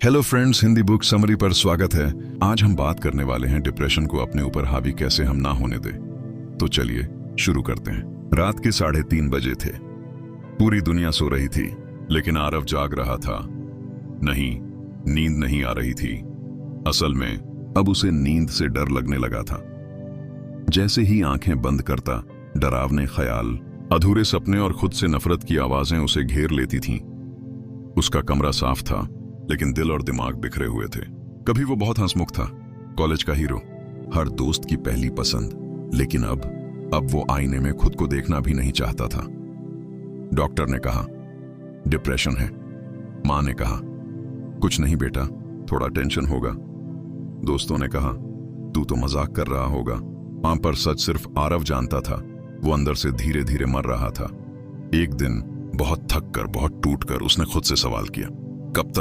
Hello friends, Hindi book summary पर स्वागत है। आज हम बात करने वाले हैं डिप्रेशन को अपने ऊपर हावी कैसे हम ना होने दें। तो चलिए शुरू करते हैं। रात के 3:30 बजे थे। पूरी दुनिया सो रही थी, लेकिन आरव जाग रहा था। नहीं, नींद नहीं आ रही थी। असल में अब उसे नींद से डर लगने लगा था। जैसे ही आंखें बंद करता, डरावने ख्याल, अधूरे सपने और खुद से नफरत की आवाजें उसे घेर लेती थीं। उसका कमरा साफ था, लेकिन दिल और दिमाग बिखरे हुए थे। कभी वो बहुत हंसमुख था, कॉलेज का हीरो, हर दोस्त की पहली पसंद, लेकिन अब वो आईने में खुद को देखना भी नहीं चाहता था। डॉक्टर ने कहा डिप्रेशन है। मां ने कहा कुछ नहीं बेटा, थोड़ा टेंशन होगा। दोस्तों ने कहा तू तो मजाक कर रहा होगा। मां पर सच सिर्फ आरव जानता था। वो अंदर से धीरे धीरे मर रहा था। एक दिन बहुत थक कर, बहुत टूट कर उसने खुद से सवाल किया, कब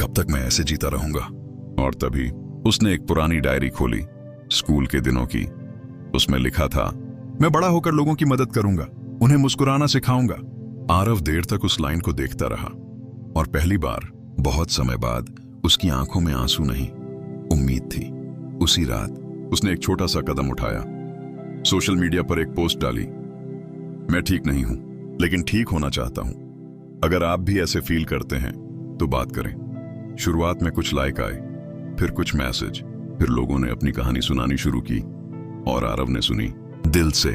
तक मैं ऐसे जीता रहूंगा। और तभी उसने एक पुरानी डायरी खोली, स्कूल के दिनों की। उसमें लिखा था, मैं बड़ा होकर लोगों की मदद करूंगा, उन्हें मुस्कुराना सिखाऊंगा। आरव देर तक उस लाइन को देखता रहा, और पहली बार बहुत समय बाद उसकी आंखों में आंसू नहीं, उम्मीद थी। उसी रात उसने एक छोटा सा कदम उठाया। सोशल मीडिया पर एक पोस्ट डाली, मैं ठीक नहीं हूं, लेकिन ठीक होना चाहता हूं। अगर आप भी ऐसे फील करते हैं तो बात करें। शुरुआत में कुछ लाइक आए, फिर कुछ मैसेज, फिर लोगों ने अपनी कहानी सुनानी शुरू की, और आरव ने सुनी दिल से।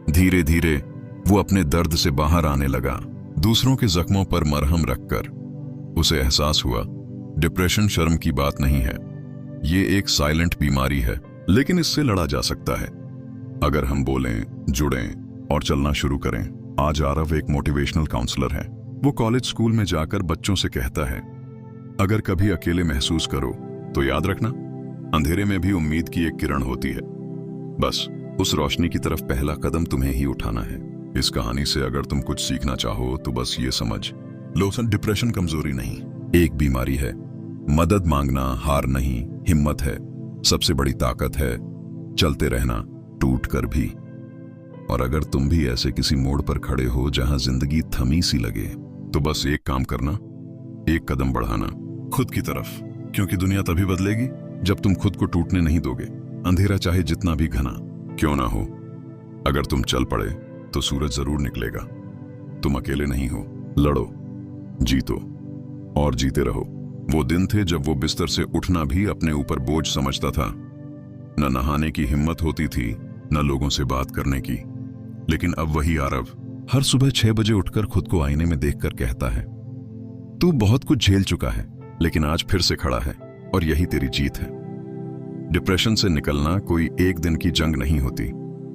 धीरे धीरे वो अपने दर्द से बाहर आने लगा, दूसरों के जख्मों पर मरहम रखकर। उसे एहसास हुआ डिप्रेशन शर्म की बात नहीं है, ये एक साइलेंट बीमारी है, लेकिन इससे लड़ा जा सकता है अगर हम बोलें, जुड़ें और चलना शुरू करें। आज आरव एक मोटिवेशनल काउंसलर है। वो कॉलेज स्कूल में जाकर बच्चों से कहता है, अगर कभी अकेले महसूस करो तो याद रखना, अंधेरे में भी उम्मीद की एक किरण होती है। बस उस रोशनी की तरफ पहला कदम तुम्हें ही उठाना है। इस कहानी से अगर तुम कुछ सीखना चाहो तो बस ये समझ लो, डिप्रेशन कमजोरी नहीं, एक बीमारी है। मदद मांगना हार नहीं, हिम्मत है। सबसे बड़ी ताकत है चलते रहना, टूट कर भी। और अगर तुम भी ऐसे किसी मोड़ पर खड़े हो जहां जिंदगी थमी सी लगे, तो बस एक काम करना, एक कदम बढ़ाना खुद की तरफ, क्योंकि दुनिया तभी बदलेगी जब तुम खुद को टूटने नहीं दोगे। अंधेरा चाहे जितना भी घना क्यों ना हो, अगर तुम चल पड़े तो सूरज जरूर निकलेगा। तुम अकेले नहीं हो, लड़ो, जीतो और जीते रहो। वो दिन थे जब वो बिस्तर से उठना भी अपने ऊपर बोझ समझता था। न नहाने की हिम्मत होती थी, न लोगों से बात करने की। लेकिन अब वही आरव हर सुबह 6 बजे उठकर खुद को आईने में देखकर कहता है, तू बहुत कुछ झेल चुका है, लेकिन आज फिर से खड़ा है, और यही तेरी जीत है। डिप्रेशन से निकलना कोई एक दिन की जंग नहीं होती,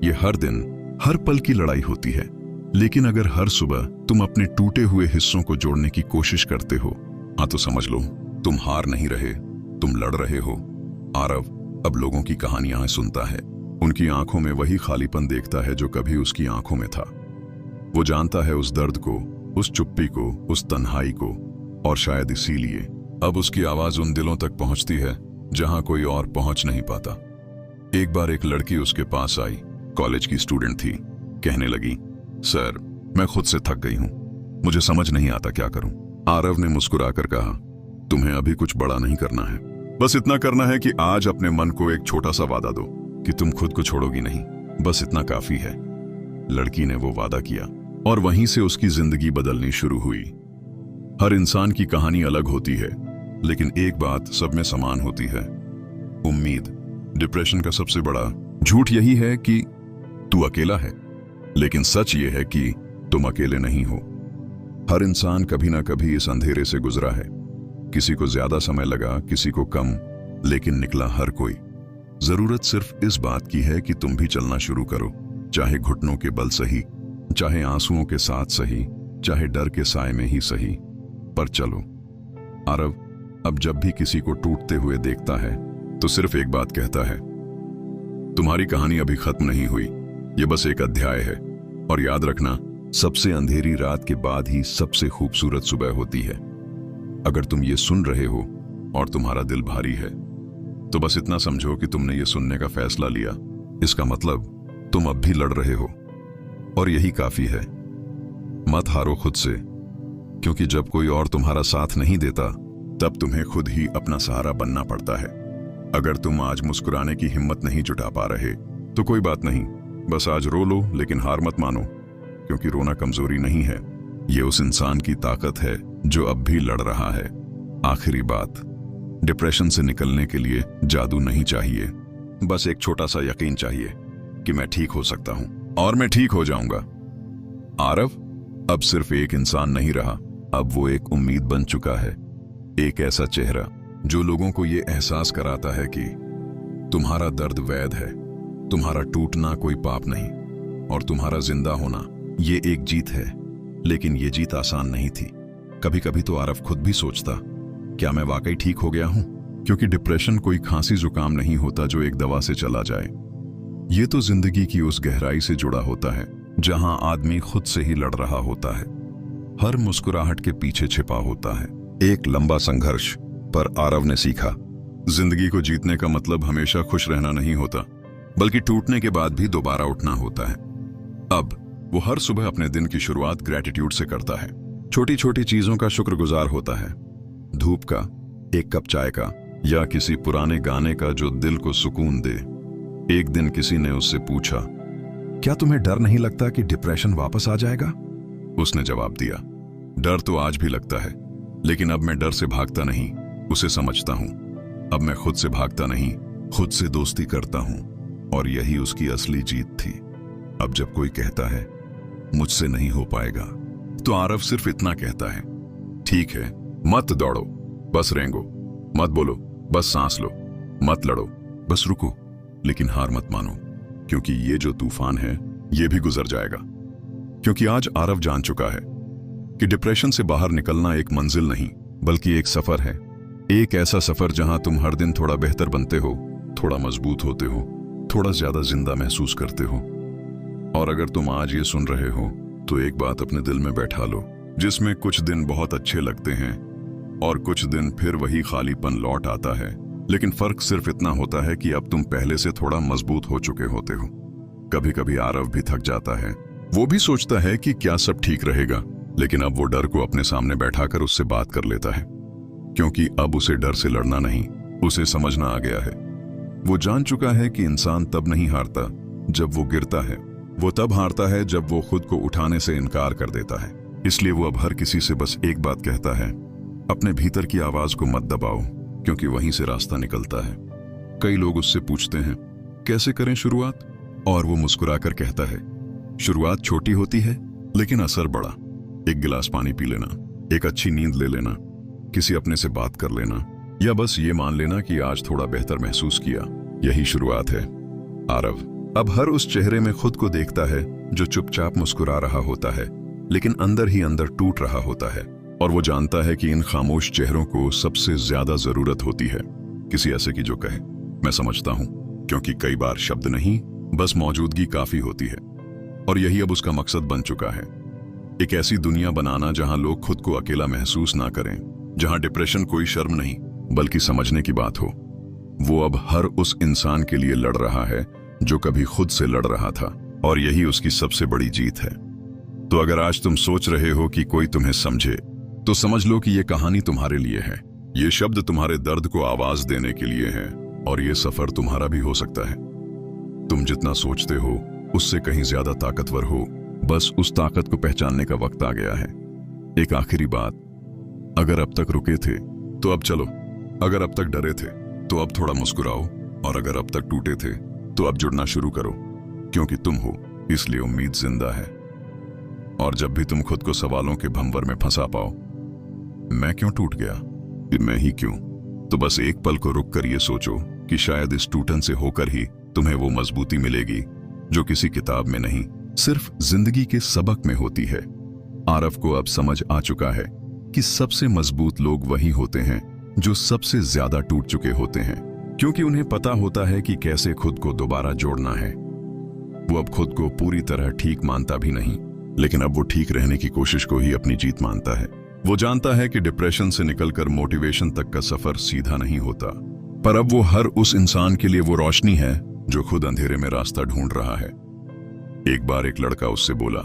ये हर दिन, हर पल की लड़ाई होती है। लेकिन अगर हर सुबह तुम अपने टूटे हुए हिस्सों को जोड़ने की कोशिश करते हो, तो समझ लो तुम हार नहीं रहे, तुम लड़ रहे हो। आरव अब लोगों की कहानियां सुनता है, उनकी आंखों में वही खालीपन देखता है जो कभी उसकी आंखों में था। वो जानता है उस दर्द को, उस चुप्पी को, उस तन्हाई को, और शायद इसीलिए अब उसकी आवाज उन दिलों तक पहुंचती है जहां कोई और पहुंच नहीं पाता। एक बार एक लड़की उसके पास आई, कॉलेज की स्टूडेंट थी। कहने लगी, सर मैं खुद से थक गई हूं, मुझे समझ नहीं आता क्या करूं। आरव ने मुस्कुराकर कहा, तुम्हें अभी कुछ बड़ा नहीं करना है, बस इतना करना है कि आज अपने मन को एक छोटा सा वादा दो कि तुम खुद को छोड़ोगी नहीं, बस इतना काफी है। लड़की ने वो वादा किया, और वहीं से उसकी जिंदगी बदलनी शुरू हुई। हर इंसान की कहानी अलग होती है, लेकिन एक बात सब में समान होती है, उम्मीद। डिप्रेशन का सबसे बड़ा झूठ यही है कि तू अकेला है, लेकिन सच ये है कि तुम अकेले नहीं हो। हर इंसान कभी ना कभी इस अंधेरे से गुजरा है। किसी को ज्यादा समय लगा, किसी को कम, लेकिन निकला हर कोई। जरूरत सिर्फ इस बात की है कि तुम भी चलना शुरू करो, चाहे घुटनों के बल सही, चाहे आंसुओं के साथ सही, चाहे डर के साए में ही सही, पर चलो। आरव अब जब भी किसी को टूटते हुए देखता है तो सिर्फ एक बात कहता है, तुम्हारी कहानी अभी खत्म नहीं हुई, ये बस एक अध्याय है। और याद रखना, सबसे अंधेरी रात के बाद ही सबसे खूबसूरत सुबह होती है। अगर तुम ये सुन रहे हो और तुम्हारा दिल भारी है, तो बस इतना समझो कि तुमने ये सुनने का फैसला लिया। इसका मतलब तुम अब भी लड़ रहे हो, और यही काफी है। मत हारो खुद से, क्योंकि जब कोई और तुम्हारा साथ नहीं देता तब तुम्हें खुद ही अपना सहारा बनना पड़ता है। अगर तुम आज मुस्कुराने की हिम्मत नहीं जुटा पा रहे तो कोई बात नहीं, बस आज रो लो, लेकिन हार मत मानो, क्योंकि रोना कमजोरी नहीं है, ये उस इंसान की ताकत है जो अब भी लड़ रहा है। आखिरी बात, डिप्रेशन से निकलने के लिए जादू नहीं चाहिए, बस एक छोटा सा यकीन चाहिए कि मैं ठीक हो सकता हूं और मैं ठीक हो जाऊंगा। आरव अब सिर्फ एक इंसान नहीं रहा, अब वो एक उम्मीद बन चुका है, एक ऐसा चेहरा जो लोगों को ये एहसास कराता है कि तुम्हारा दर्द वैध है, तुम्हारा टूटना कोई पाप नहीं, और तुम्हारा जिंदा होना ये एक जीत है। लेकिन ये जीत आसान नहीं थी। कभी कभी तो आरव खुद भी सोचता, क्या मैं वाकई ठीक हो गया हूं? क्योंकि डिप्रेशन कोई खांसी जुकाम नहीं होता जो एक दवा से चला जाए। ये तो जिंदगी की उस गहराई से जुड़ा होता है जहां आदमी खुद से ही लड़ रहा होता है। हर मुस्कुराहट के पीछे छिपा होता है एक लंबा संघर्ष। पर आरव ने सीखा, जिंदगी को जीतने का मतलब हमेशा खुश रहना नहीं होता, बल्कि टूटने के बाद भी दोबारा उठना होता है। अब वो हर सुबह अपने दिन की शुरुआत ग्रैटिट्यूड से करता है। छोटी छोटी चीजों का शुक्रगुजार होता है, धूप का, एक कप चाय का, या किसी पुराने गाने का जो दिल को सुकून दे। एक दिन किसी ने उससे पूछा, क्या तुम्हें डर नहीं लगता कि डिप्रेशन वापस आ जाएगा? उसने जवाब दिया, डर तो आज भी लगता है, लेकिन अब मैं डर से भागता नहीं, उसे समझता हूं। अब मैं खुद से भागता नहीं, खुद से दोस्ती करता हूं, और यही उसकी असली जीत थी। अब जब कोई कहता है मुझसे नहीं हो पाएगा, तो आरव सिर्फ इतना कहता है, ठीक है, मत दौड़ो, बस रेंगो, मत बोलो, बस सांस लो, मत लड़ो, बस रुको, लेकिन हार मत मानो, क्योंकि ये जो तूफान है ये भी गुजर जाएगा। क्योंकि आज आरव जान चुका है कि डिप्रेशन से बाहर निकलना एक मंजिल नहीं, बल्कि एक सफर है। एक ऐसा सफर जहां तुम हर दिन थोड़ा बेहतर बनते हो, थोड़ा मजबूत होते हो, थोड़ा ज्यादा जिंदा महसूस करते हो। और अगर तुम आज ये सुन रहे हो तो एक बात अपने दिल में बैठा लो, जिसमें कुछ दिन बहुत अच्छे लगते हैं और कुछ दिन फिर वही खालीपन लौट आता है, लेकिन फर्क सिर्फ इतना होता है कि अब तुम पहले से थोड़ा मजबूत हो चुके होते हो। कभी कभी आरव भी थक जाता है, वो भी सोचता है कि क्या सब ठीक रहेगा, लेकिन अब वो डर को अपने सामने बैठाकर उससे बात कर लेता है, क्योंकि अब उसे डर से लड़ना नहीं, उसे समझना आ गया है। वो जान चुका है कि इंसान तब नहीं हारता जब वो गिरता है, वो तब हारता है जब वो खुद को उठाने से इनकार कर देता है। इसलिए वो अब हर किसी से बस एक बात कहता है, अपने भीतर की आवाज को मत दबाओ, क्योंकि वहीं से रास्ता निकलता है। कई लोग उससे पूछते हैं, कैसे करें शुरुआत? और वो मुस्कुराकर कहता है, शुरुआत छोटी होती है लेकिन असर बड़ा। एक गिलास पानी पी लेना, एक अच्छी नींद ले लेना, किसी अपने से बात कर लेना, या बस ये मान लेना कि आज थोड़ा बेहतर महसूस किया, यही शुरुआत है। आरव अब हर उस चेहरे में खुद को देखता है जो चुपचाप मुस्कुरा रहा होता है, लेकिन अंदर ही अंदर टूट रहा होता है। और वो जानता है कि इन खामोश चेहरों को सबसे ज्यादा जरूरत होती है किसी ऐसे की जो कहे, मैं समझता हूं, क्योंकि कई बार शब्द नहीं, बस मौजूदगी काफी होती है। और यही अब उसका मकसद बन चुका है, एक ऐसी दुनिया बनाना जहां लोग खुद को अकेला महसूस ना करें, जहां डिप्रेशन कोई शर्म नहीं बल्कि समझने की बात हो। वो अब हर उस इंसान के लिए लड़ रहा है जो कभी खुद से लड़ रहा था, और यही उसकी सबसे बड़ी जीत है। तो अगर आज तुम सोच रहे हो कि कोई तुम्हें समझे, तो समझ लो कि ये कहानी तुम्हारे लिए है। ये शब्द तुम्हारे दर्द को आवाज देने के लिए हैं, और ये सफर तुम्हारा भी हो सकता है। तुम जितना सोचते हो उससे कहीं ज्यादा ताकतवर हो, बस उस ताकत को पहचानने का वक्त आ गया है। एक आखिरी बात, अगर अब तक रुके थे तो अब चलो, अगर अब तक डरे थे तो अब थोड़ा मुस्कुराओ, और अगर अब तक टूटे थे तो अब जुड़ना शुरू करो, क्योंकि तुम हो इसलिए उम्मीद जिंदा है। और जब भी तुम खुद को सवालों के भंवर में फंसा पाओ, मैं क्यों टूट गया, मैं ही क्यों, तो बस एक पल को रुक कर ये सोचो कि शायद इस टूटन से होकर ही तुम्हें वो मजबूती मिलेगी जो किसी किताब में नहीं, सिर्फ जिंदगी के सबक में होती है। आरव को अब समझ आ चुका है कि सबसे मजबूत लोग वही होते हैं जो सबसे ज्यादा टूट चुके होते हैं, क्योंकि उन्हें पता होता है कि कैसे खुद को दोबारा जोड़ना है। वो अब खुद को पूरी तरह ठीक मानता भी नहीं, लेकिन अब वो ठीक रहने की कोशिश को ही अपनी जीत मानता है। वो जानता है कि डिप्रेशन से निकलकर मोटिवेशन तक का सफर सीधा नहीं होता, पर अब वो हर उस इंसान के लिए वो रोशनी है जो खुद अंधेरे में रास्ता ढूंढ रहा है। एक बार एक लड़का उससे बोला,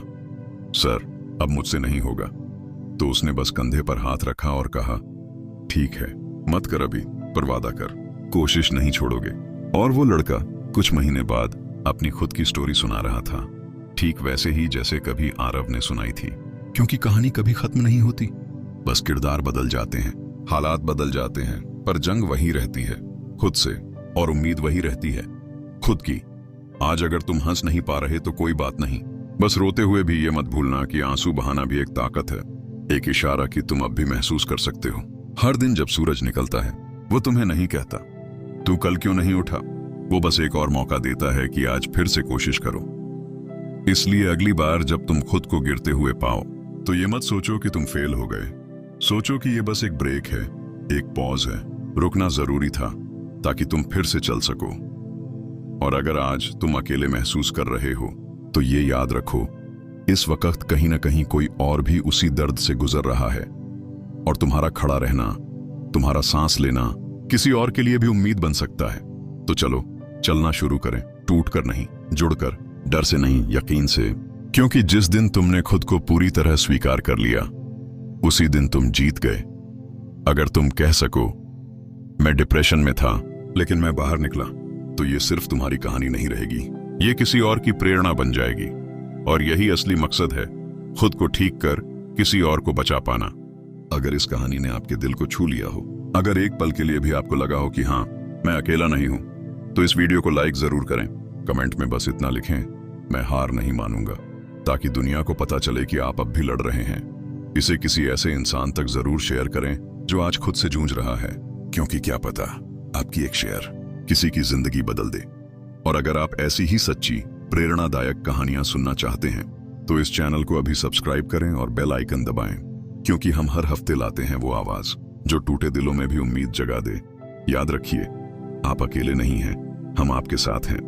सर अब मुझसे नहीं होगा, तो उसने बस कंधे पर हाथ रखा और कहा, ठीक है, मत कर अभी, पर वादा कर, कोशिश नहीं छोड़ोगे। और वो लड़का कुछ महीने बाद अपनी खुद की स्टोरी सुना रहा था, ठीक वैसे ही जैसे कभी आरव ने सुनाई थी। क्योंकि कहानी कभी खत्म नहीं होती, बस किरदार बदल जाते हैं, हालात बदल जाते हैं, पर जंग वही रहती है खुद से, और उम्मीद वही रहती है खुद की। आज अगर तुम हंस नहीं पा रहे तो कोई बात नहीं, बस रोते हुए भी ये मत भूलना कि आंसू बहाना भी एक ताकत है, एक इशारा कि तुम अब भी महसूस कर सकते हो। हर दिन जब सूरज निकलता है वो तुम्हें नहीं कहता तू कल क्यों नहीं उठा, वो बस एक और मौका देता है कि आज फिर से कोशिश करो। इसलिए अगली बार जब तुम खुद को गिरते हुए पाओ तो ये मत सोचो कि तुम फेल हो गए, सोचो कि ये बस एक ब्रेक है, एक पॉज है, रुकना जरूरी था ताकि तुम फिर से चल सको। और अगर आज तुम अकेले महसूस कर रहे हो तो ये याद रखो, इस वक्त कहीं ना कहीं कोई और भी उसी दर्द से गुजर रहा है, और तुम्हारा खड़ा रहना, तुम्हारा सांस लेना किसी और के लिए भी उम्मीद बन सकता है। तो चलो चलना शुरू करें, टूट कर नहीं, जुड़कर, डर से नहीं, यकीन से। क्योंकि जिस दिन तुमने खुद को पूरी तरह स्वीकार कर लिया उसी दिन तुम जीत गए। अगर तुम कह सको मैं डिप्रेशन में था लेकिन मैं बाहर निकला, तो ये सिर्फ तुम्हारी कहानी नहीं रहेगी, ये किसी और की प्रेरणा बन जाएगी। और यही असली मकसद है, खुद को ठीक कर किसी और को बचा पाना। अगर इस कहानी ने आपके दिल को छू लिया हो, अगर एक पल के लिए भी आपको लगा हो कि हाँ मैं अकेला नहीं हूं, तो इस वीडियो को लाइक जरूर करें। कमेंट में बस इतना लिखें, मैं हार नहीं मानूंगा, ताकि दुनिया को पता चले कि आप अब भी लड़ रहे हैं। इसे किसी ऐसे इंसान तक जरूर शेयर करें जो आज खुद से जूझ रहा है, क्योंकि क्या पता आपकी एक शेयर किसी की जिंदगी बदल दे। और अगर आप ऐसी ही सच्ची प्रेरणादायक कहानियां सुनना चाहते हैं तो इस चैनल को अभी सब्सक्राइब करें और बेल आइकन दबाएं, क्योंकि हम हर हफ्ते लाते हैं वो आवाज जो टूटे दिलों में भी उम्मीद जगा दे। याद रखिए, आप अकेले नहीं हैं, हम आपके साथ हैं।